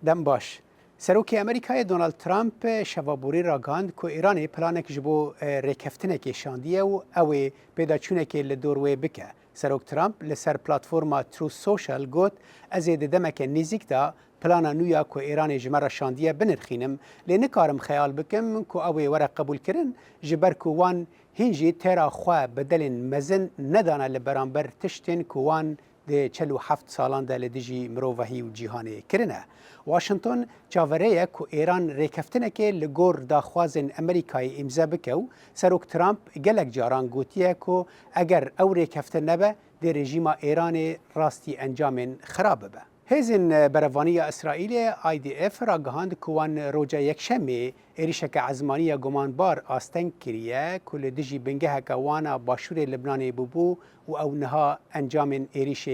دم باش. سروکی امریکای دونالد ترامپ شوابوری را گاند که ایران پلانک جبو ریکفتنک شاندیه و اوی پیداچونک لدوروی بکه. سروک ترامپ لسر پلاتفورما ترو سوشل گوت از دمک نزیک دا پلانا نویا که ایران جمره شاندیه بنرخینم لنکارم خیال بکم که اوی ورق قبول کرن جبر که وان هنجی تیرا خواه بدلین مزن ندانه لبرانبر تشتین که وان ده 47 سالان ده لدیجی مرووهی و جیهانی کرنه. واشنطن چاوره که ایران ریکفتنه که لگور داخوازن امریکای امضا بکو سروک ترامپ گلک جاران گوتیه که اگر او ریکفتن نبه ده رژیم ایران راستی انجام خراب به. هزین بروانی اسرائیل IDF را گهاند که وان روجا یکشنبه ایریشک عزمانی گمانبار آستنگ کریه که لدیجی بنگه که وانا باشور لبنان ببو و او نها انجام ایریش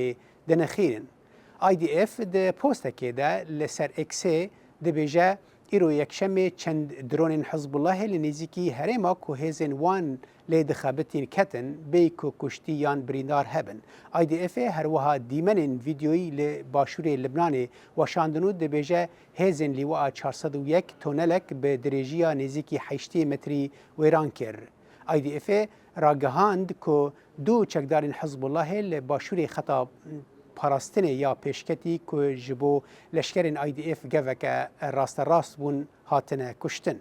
دنخیرن. IDF ده پوسته که ده لسر اکسه ده بیجه ایرو یکشنبه چند درون حزب الله لنزیکی هرما که هزین وان لید خابتین کتن بی که کشتی یان بریندار هبن. IDF هر وها دیمن ویدیویی لباشور لبنان وشاندنو ده بیجه هزین لیوا 401 تونلک به درجه نزیکی 8 متری ویران کر. IDF را گهاند که دو چکدارین حزب الله لباشور خطاب پاراستنه یا پیشکتی که جبو لشکرین IDF گوه راست بون هاتنه کشتن.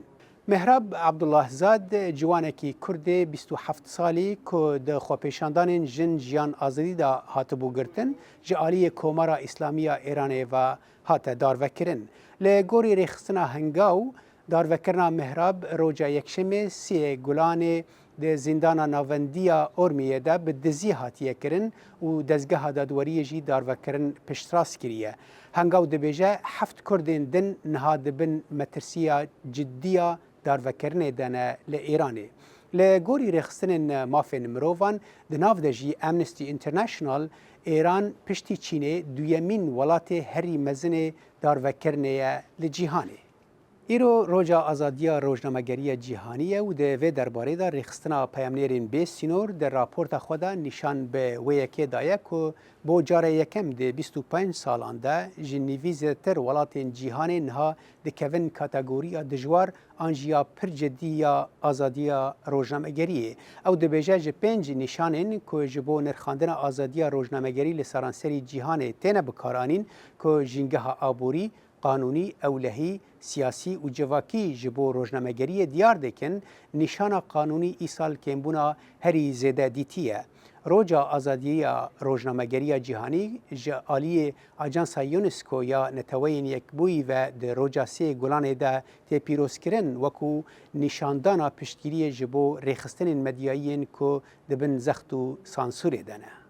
مهراب عبدالله زاد جوانکی کرد 27 سالی که ده خوپیشاندان جن جیان آزادی دا هاتبو گرتن جعالی کومارا اسلامی ایران و هات داروکرن. لگوری ریخستنا هنگاو داروکرنا مهراب روجا یکشمه سی گلان ده زندانا ناوندیا ارمیه ده به دزی هاتیه کرن و دزگاه دادوری جی داروکرن پشتراس کریه. هنگاو ده بیجه 7 کردین دن نهاد بن مترسیا جدیا داروکرن دانه لإيراني. لگوری رخصتن مافین مروان دناف دجی امنستی انترنشنال ایران پشتی چینه دویمین ولات هری مزن داروکرنه لجیهانه. ایرو روجا آزادیا روزنامه‌گری جهانیه و ده و درباره دا رخصتنا پیامنیرین به سینور در راپورت خدا نشان به ویکی دایه که با جاره یکم ده 25 سالان ده جنیویز تر ولات جهانی نها ده کوین کاتگوری دجوار آنجیا پر جدی یا آزادیا روزنامه‌گریه او ده بیجه 5 نشانین که جبو نرخاندن آزادیا روزنامه‌گری لسرانسری جهانی تنه بکارانین که جنگه آبوری قانونی اولهی سیاسی و جواکی جبو روزنامه‌گری دیار دکن نشان قانونی ایسال کمبونا هری زیده دیتیه. روجا آزادی روزنامه‌گری جهانی جعالی آژانس یونسکو یا نتوین یک بوی و در روجا سی گلان ده تی پیروز کرن وکو نشاندانا پشتگیری جبو ریخستن مدیایین که دبن زخت و سانسور دنه.